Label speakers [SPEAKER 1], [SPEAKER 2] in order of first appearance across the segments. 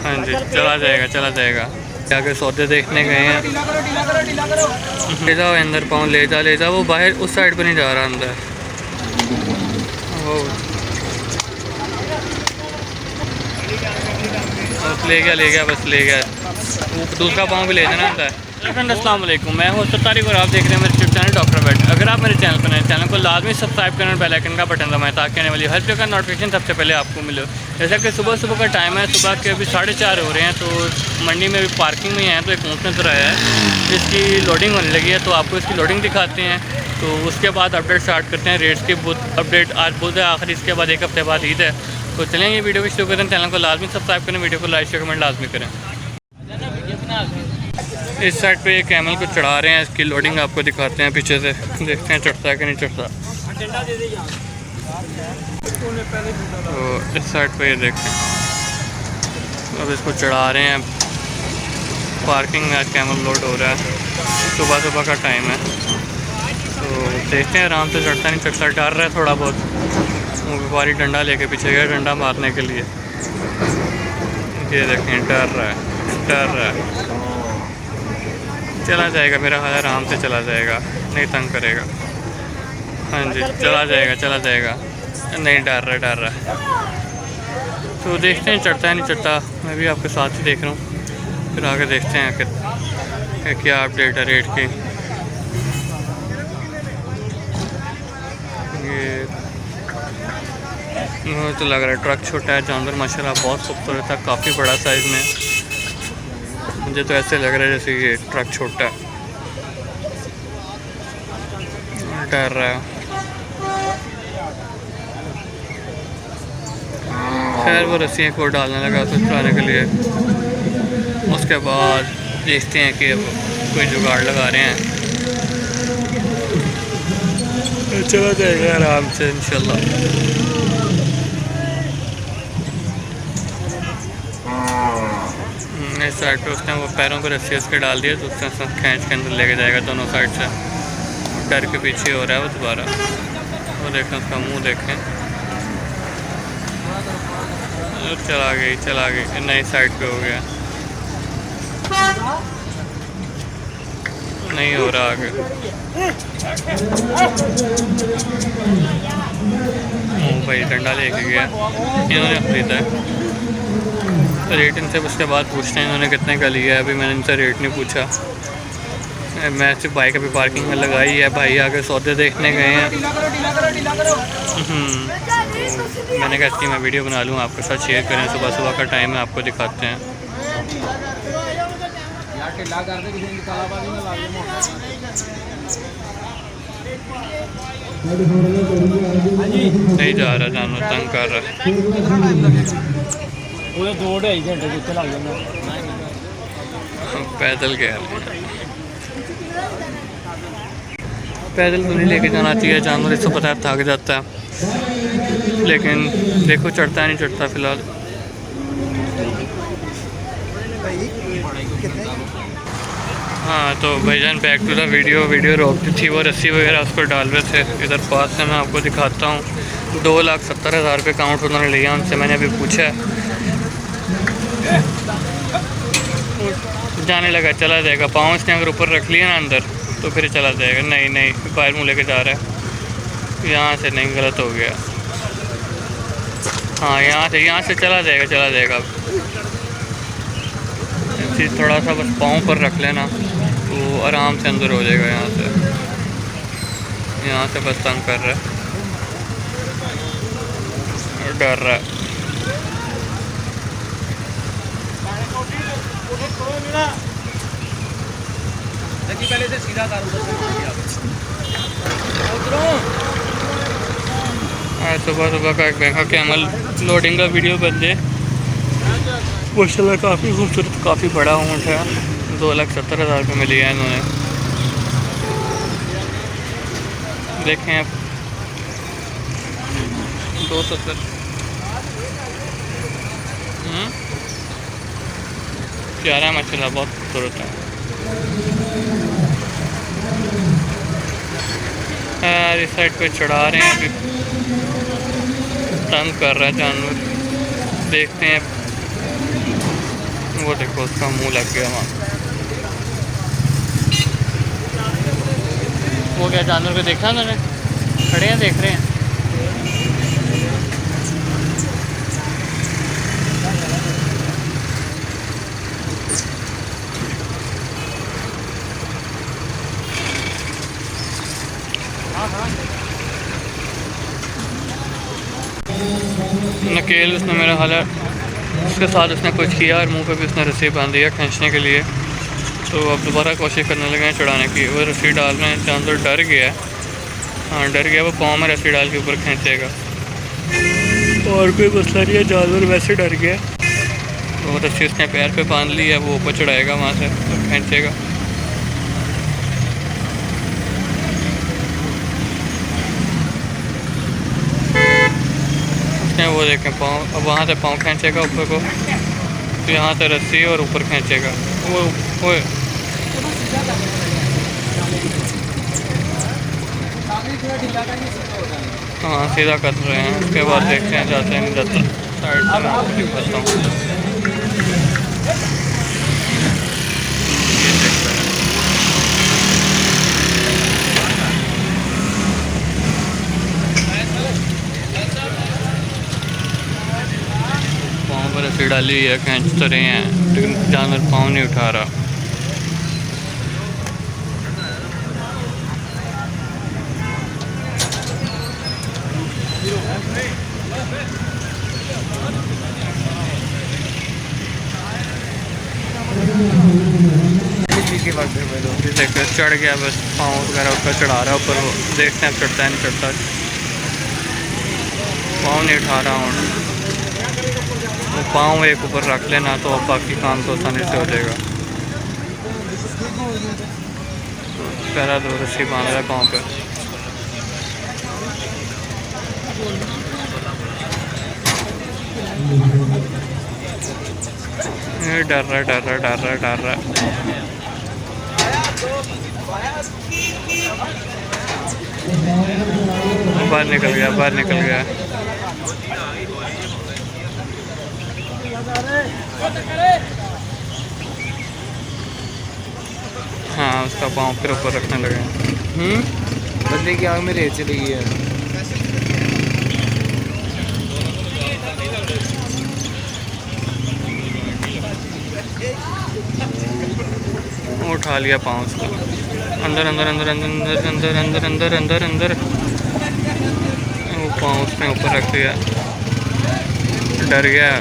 [SPEAKER 1] हाँ जी, चला जाएगा चला जाएगा। जाके सौदे देखने गए हैं। ले जाओ अंदर, पाँव ले जा ले जा। वो बाहर उस साइड पे नहीं जा रहा अंदर। वो बस ले गया बस ले गया। वो दूसरा पाँव भी ले जाना अंदर। फ्रेंड अस्सलाम वालेकुम, मैं हूं तारिक और आप देख रहे हैं मेरे यूट्यूब चैनल डॉक्टर वेट। अगर आप मेरे चैनल पर नए, चैनल को लाजमी सब्सक्राइब करना और बेल आइकन का बटन दबाएं ताकि आने वाली हर जगह नोटिफिकेशन सबसे पहले आपको मिले। जैसा कि सुबह सुबह का टाइम है, सुबह के अभी 4:30 हो रहे हैं, तो मंडी में भी पार्किंग में हैं, तो एक ऊँट नजर आया है जिसकी लोडिंग होने लगी है, तो आपको इसकी लोडिंग दिखाते हैं। तो उसके बाद अपडेट स्टार्ट करते हैं रेट्स की। अपडेट आज बुध है आखिर, इसके बाद एक हफ्ते बाद ईद है। तो चलें ये वीडियो को शुरू करते हैं। चैनल को लाजमी सब्सक्राइब करें, वीडियो को लाइक शेयर कमेंट लाजमी करें। इस साइड पे कैमल को चढ़ा रहे हैं, इसकी लोडिंग आपको दिखाते हैं पीछे से, देखते हैं चढ़ता है कि नहीं चढ़ता। तो इस साइड पे ये देखें, अब इसको चढ़ा रहे हैं। पार्किंग में आज कैमल लोड हो रहा है, सुबह सुबह का टाइम है, तो देखते हैं आराम से चढ़ता नहीं चढ़ता। डर रहा है थोड़ा बहुत, वो व्यापारी डंडा लेके पीछे गया डंडा मारने के लिए। ये देखें डर रहा है। चला जाएगा, मेरा ख्याल आराम से चला जाएगा, नहीं तंग करेगा। हाँ जी, चला जाएगा। नहीं डर रहा है। तो देखते हैं चढ़ता है नहीं चढ़ता। मैं भी आपके साथ ही देख रहा हूँ, फिर आगे देखते हैं कि क्या अपडेट है रेट की। ये मुझे तो लग रहा है ट्रक छोटा है, जानवर माशाल्लाह बहुत खूबसूरत है, काफ़ी बड़ा साइज़ में। मुझे तो ऐसे लग रहा है जैसे ये ट्रक छोटा है। डर रहा है। खैर वो रस्सियाँ को डालने लगा उसको चलाने के लिए। उसके बाद देखते हैं कि अब कोई जुगाड़ लगा रहे हैं, चला जाएगा आराम से इंशाल्लाह। इस साइड पे उसने वो पैरों पर रस्सी उसके डाल दिया, तो उसने खींच के अंदर लेके जाएगा दोनों साइड से। डर के पीछे हो रहा है वो दोबारा। वो देखें उसका मुंह देखें, चला गई नई साइड पे हो गया, नहीं हो रहा आगे। भाई डंडा लेके गया, इन्होंने ख़रीदा है। रेट इनसे उसके बाद पूछते हैं इन्होंने कितने का लिया है। अभी मैंने इनसे रेट नहीं पूछा, मैं सिर्फ बाइक अभी पार्किंग में लगाई है। भाई आगे सौदे देखने गए हैं। मैंने कहा इसकी मैं वीडियो बना लूँ, आपके साथ शेयर करें। सुबह सुबह का टाइम है, आपको दिखाते हैं। नहीं जा रहा, जानवर तंग कर रहा है। पैदल गया, पैदल तो नहीं लेके जाना चाहिए, जानवर इससे पता है थक जाता है। लेकिन देखो चढ़ता है नहीं चढ़ता फिलहाल। हाँ तो भाईजान बैक टू द वीडियो रोकती थी, वो रस्सी वगैरह उसको डाल रहे थे। इधर पास से मैं आपको दिखाता हूँ। 2,70,000 रुपये काउंट उन्होंने लिया उनसे। मैंने अभी पूछा है, जाने लगा चला जाएगा। पाँव इसने अगर ऊपर रख लिया ना अंदर तो फिर चला जाएगा। नहीं बाहर मुँह लेके जा रहा है, यहाँ से नहीं, गलत हो गया। हाँ यहाँ से चला जाएगा। थोड़ा सा बस पाँव पर रख लेना तो आराम से अंदर हो जाएगा। यहाँ से बस तंग कर रहा है और डर रहा है। पहले से सीधा सुबह का एक बैंका कैमल लोडिंग का वीडियो बन जाए। माशाल्लाह काफ़ी खूबसूरत, काफ़ी बड़ा ऊँट है। 2,70,000 रुपये में लिया है इन्होंने। देखें आप 270 प्यारा है माशाल्लाह, बहुत खूबसूरत है। इस साइड पे चढ़ा रहे हैं अभी। तंग कर रहा है जानवर। देखते हैं, वो देखो उसका मुंह लग गया वहाँ। वो क्या जानवर को देखा उन्होंने? खड़े हैं, देख रहे हैं। नकेल उसने मेरा हाल है, उसके साथ उसने कुछ किया और मुंह पे भी उसने रस्सी बांध दिया खींचने के लिए। तो अब दोबारा कोशिश करने लगे हैं चढ़ाने की। वो रस्सी डाल रहे हैं, जानवर डर गया है। हाँ डर गया, वो पाँव में रस्सी डाल के ऊपर खींचेगा। और कोई मसला नहीं है, जानवर वैसे डर गया। तो रस्सी उसने पैर पे बांध ली है, वो ऊपर चढ़ाएगा वहाँ से और खींचेगा। उसने वो देखें पाँव, अब वहाँ से पाँव खींचेगा ऊपर को, तो यहाँ से रस्सी और ऊपर खींचेगा। वो हाँ सीधा कर रहे हैं। उसके बाद देखते हैं जाते हैं नहीं जाते। साइड से मैं आपको दिखाता हूँ। पाँव पर रस्सी डाली हुई है, खींच तो रहे हैं लेकिन जानवर पाँव नहीं उठा रहा। देखो चढ़ गया, बस पाँव वगैरह ऊपर चढ़ा रहा है ऊपर। वो देखते हैं चढ़ता है नहीं चढ़ता। पाँव नहीं उठा रहा हूँ। वो पाँव एक ऊपर रख लेना तो बाकी काम तो आसानी से हो जाएगा। पैरा दो रस्सी बांध रहा है पाँव पे। ये डर रहा है, डर रहा है, डर रहा है, डर रहा है। बाहर निकल गया, बाहर निकल गया। हाँ उसका पाँव फिर ऊपर रखने लगे।
[SPEAKER 2] बंदे की आँख में रेत चली गई है।
[SPEAKER 1] उठा लिया पाँव उसका। अंदर अंदर अंदर अंदर अंदर अंदर अंदर अंदर अंदर वो पाँव उसने ऊपर रख दिया। डर गया।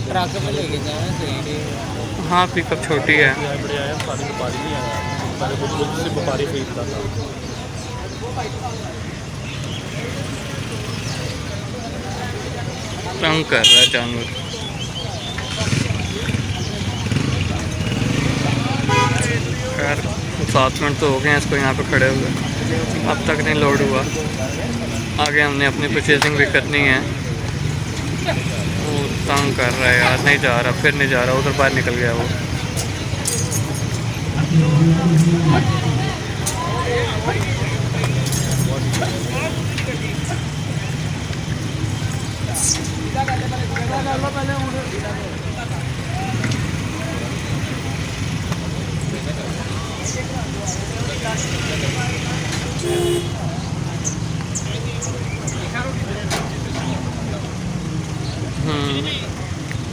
[SPEAKER 2] ट्रक में लेके जाना चाहिए।
[SPEAKER 1] हाँ पिकअप छोटी है। तंग कर रहा है जानवर। खैर 7 मिनट तो हो गए हैं इसको यहाँ पे खड़े हुए, अब तक नहीं लोड हुआ। आगे हमने अपनी परचेजिंग भी करनी है। वो तंग कर रहा है यार, नहीं जा रहा, फिर नहीं जा रहा, उधर बाहर निकल गया वो।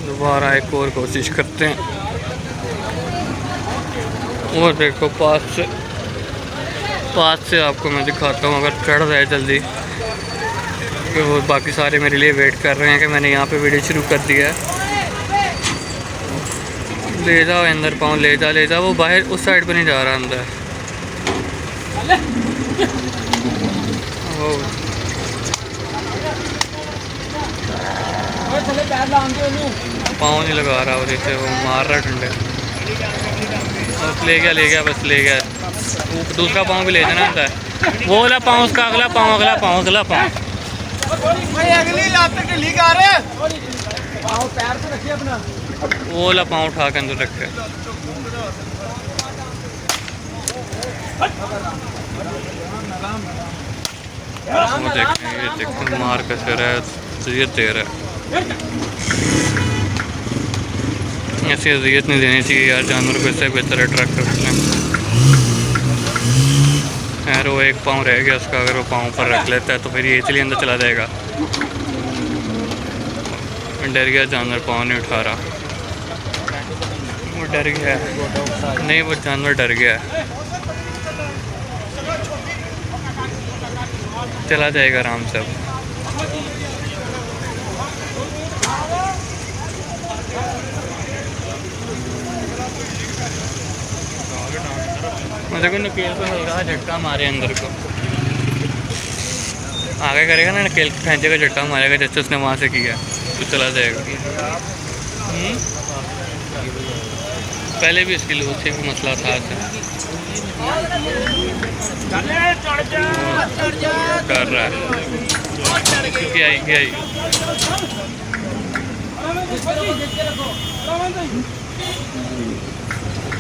[SPEAKER 1] दोबारा एक और कोशिश करते हैं। और देखो पास से आपको मैं दिखाता हूँ, अगर चढ़ रहा है जल्दी कि वो बाकी सारे मेरे लिए वेट कर रहे हैं कि मैंने यहाँ पे वीडियो शुरू कर दिया है। ले जाओ अंदर, पाँव ले जा, वो बाहर उस साइड पे नहीं जा रहा अंदर। वो पाँव नहीं लगा रहा और इसे वो मार रहा डंडे। बस ले गया, बस ले गया। दूसरा पाँव भी ले जाना होता है। वो वाला पाँव, उसका अगला पाँव, अगला पाँव, अगला पाँव।
[SPEAKER 2] अगली लात तक लीक आ रहे हैं। पैर से रखिए अपना।
[SPEAKER 1] वो वाला पाँव उठा के अंदर रखे। वो देखें, ये देखें मार कैसे रहा है, अजियत दे रहा है। ऐसी अजियत नहीं देनी चाहिए यार जानवर को, इससे बेहतर है ट्रक कर लें। यार वो एक पाँव रह गया उसका, अगर वो पाँव पर रख लेता है तो फिर ये इसीलिए अंदर चला जाएगा। डर गया जानवर, पाँव नहीं उठा रहा, वो डर गया है। नहीं, वो जानवर डर गया है, चला जाएगा आराम से अब। मुझे को नकेल को हल्का झटका मारे अंदर को, आगे करेगा ना नकेल खींचे का झटका मारेगा, जैसे उसने वहाँ से किया तो चला जाएगा। पहले भी इसकी लूज से भी मसला था कर रहा है क्योंकि आई।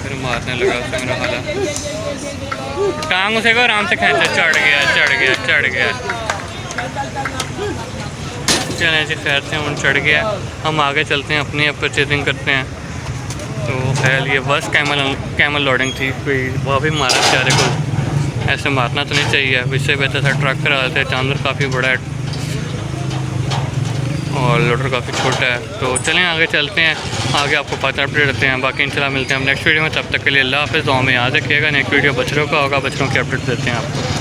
[SPEAKER 1] फिर मारने लगा उससे, मेरा हाल टांग उसे को आराम से खींचा, चढ़ गया। चलें जी, खैर से उन चढ़ गया। हम आगे चलते हैं, अपनी परचेजिंग करते हैं। तो खैर ये बस कैमल लोडिंग थी, कोई वहाँ भी मारा बेचारे को, ऐसे मारना तो नहीं चाहिए। इससे बेहतर था ट्रक करा देते। जानवर काफ़ी बड़ा है और लोडर काफ़ी छोटा है। तो चलें आगे चलते हैं, आगे आपको पता अपडेट देते हैं। बाकी इंशाल्लाह मिलते हैं हम नेक्स्ट वीडियो में, तब तक के लिए अल्लाह हाफ़िज़। दुआ में याद रखिएगा। नेक्स्ट वीडियो बछड़ों का होगा, बछड़ों की अपडेट देते हैं आपको।